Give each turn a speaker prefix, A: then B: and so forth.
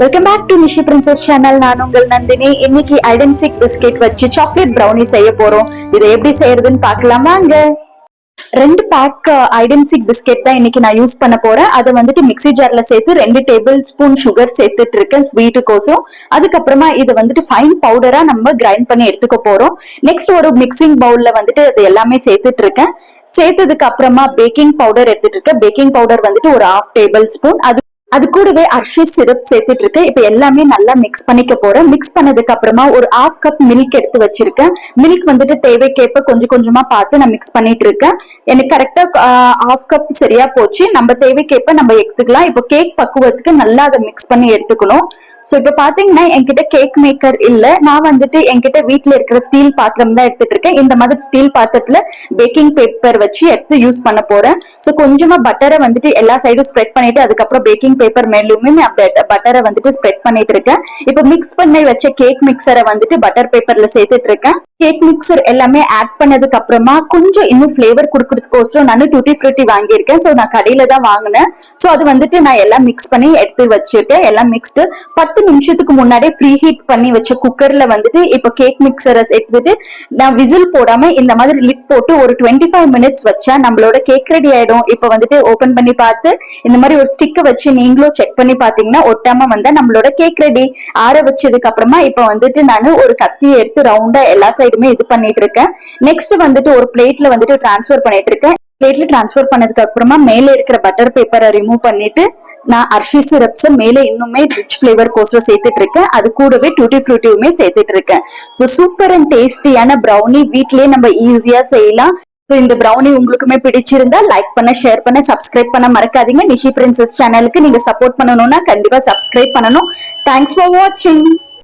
A: Welcome back to Nishi princess channel. நான் உங்கள் நந்தினி. இன்னைக்கு ஐடென்சிக் பிஸ்கெட் வச்சு சாக்லேட் ப்ரௌனி செய்ய போறோம். இதை எப்படி செய்யறதுன்னு பார்க்கலாம் வாங்க. 2 பேக் ஐடென்சிக் பிஸ்கெட் தான் இன்னைக்கு நான் யூஸ் பண்ண போறேன். அதை வந்துட்டு மிக்ஸி ஜார்ல சேர்த்து 2 டேபிள் ஸ்பூன் சுகர் சேர்த்துட்டு இருக்கேன் ஸ்வீட்டுக்கோசம். அதுக்கப்புறமா இதை வந்துட்டு ஃபைன் பவுடரா நம்ம கிரைண்ட் பண்ணி எடுத்துக்க போறோம். நெக்ஸ்ட் ஒரு மிக்சிங் பவுல்ல வந்துட்டு அது எல்லாமே சேர்த்துட்டு இருக்கேன். சேர்த்ததுக்கு அப்புறமா பேக்கிங் பவுடர் எடுத்துட்டு இருக்கேன். பேக்கிங் பவுடர் வந்துட்டு ஒரு 1/2 டேபிள் ஸ்பூன். அது கூடவே அரிசி சிரப் சேர்த்துட்டு இருக்கேன். இப்ப எல்லாமே நல்லா மிக்ஸ் பண்ணிக்க போறேன். மிக்ஸ் பண்ணதுக்கு அப்புறமா ஒரு 1/2 கப் மில்க் எடுத்து வச்சிருக்கேன். மில்க் வந்துட்டு தேவைக்கேற்ப கொஞ்சம் கொஞ்சமா பார்த்து நான் மிக்ஸ் பண்ணிட்டு இருக்கேன். எனக்கு கரெக்டா 1/2 கப் சரியா போச்சு. நம்ம தேவைக்கேற்ப நம்ம எடுத்துக்கலாம். இப்போ கேக் பக்குவத்துக்கு நல்லா அதை மிக்ஸ் பண்ணி எடுத்துக்கணும். சோ இப்ப பாத்தீங்கன்னா என்கிட்ட கேக் மேக்கர் இல்ல. நான் வந்துட்டு என்கிட்ட வீட்டுல இருக்கிற ஸ்டீல் பாத்திரம் தான் எடுத்துட்டு இருக்கேன். இந்த மாதிரி ஸ்டீல் பாத்திரத்துல பேக்கிங் பேப்பர் வச்சு எடுத்து யூஸ் பண்ண போறேன். சோ கொஞ்சமா பட்டரை வந்துட்டு எல்லா சைடும் ஸ்ப்ரெட் பண்ணிட்டு அதுக்கப்புறம் பேக்கிங் பேப்பர் மேலுமே பட்டரை வந்துட்டு ஸ்ப்ரெட் பண்ணிட்டு இருக்கேன். இப்ப மிக்ஸ் பண்ணி வச்ச கேக் மிக்சரை வந்துட்டு பட்டர் பேப்பர்ல சேர்த்துட்டு இருக்கேன். கேக் மிக்சர் எல்லாமே ஆட் பண்ணதுக்கு அப்புறமா கொஞ்சம் இன்னும் ஃபிளேவர் கொடுக்கறதுக்கோசரம் நான் டூட்டி ஃப்ரூட்டி வாங்கியிருக்கேன். சோ நான் கடையில தான் வாங்கினேன். சோ அது வந்துட்டு நான் எல்லாம் மிக்ஸ் பண்ணி எடுத்து வச்சிருக்கேன். எல்லாம் மிக்ஸ்டு 10 நிமிஷத்துக்கு முன்னாடியே ப்ரீ ஹீட் பண்ணி வச்ச குக்கர்ல வந்துட்டு இப்ப கேக் மிக்சரை எடுத்துட்டு நான் விசில் போடாம இந்த மாதிரி லிட் போட்டு ஒரு 25 மினிட்ஸ் வச்சா நம்மளோட கேக் ரெடி ஆயிடும். இப்ப வந்துட்டு ஓபன் பண்ணி பார்த்து இந்த மாதிரி ஒரு ஸ்டிக்கை வச்சு நீங்களும் செக் பண்ணி பாத்தீங்கன்னா ஒட்டாம வந்தா நம்மளோட கேக் ரெடி. ஆற வச்சதுக்கு அப்புறமா இப்ப வந்துட்டு நான் ஒரு கத்தியை எடுத்து ரவுண்டா எல்லா சைடுமே இது பண்ணிட்டு இருக்கேன். நெக்ஸ்ட் வந்துட்டு ஒரு பிளேட்ல வந்துட்டு டிரான்ஸ்ஃபர் பண்ணிட்டு இருக்கேன். பிளேட்ல டிரான்ஸ்ஃபர் பண்ணதுக்கு அப்புறமா மேல இருக்கிற பட்டர் பேப்பரை ரிமூவ் பண்ணிட்டு நான் அரிசி சிரப்ஸ் மேல இன்னுமே ரிச் ஃபிளேவர் கோஸ்டர் சேர்த்துட்டு இருக்கேன். அது கூடவே டூட்டி ஃப்ரூட்டியுமே சேர்த்துட்டு இருக்கேன். சோ சூப்பர் அண்ட் டேஸ்டியான ப்ரௌனி வீட்லயே நம்ம ஈஸியா செய்யலாம். இந்த ப்ரௌனி உங்களுக்குமே பிடிச்சிருந்தா லைக் பண்ண, ஷேர் பண்ண, சப்ஸ்கிரைப் பண்ண மறக்காதீங்க. நிஷி பிரின்சஸ் சேனலுக்கு நீங்க சப்போர்ட் பண்ணணும்னா கண்டிப்பா சப்ஸ்கிரைப் பண்ணணும். தேங்க்ஸ் ஃபார் வாட்சிங்.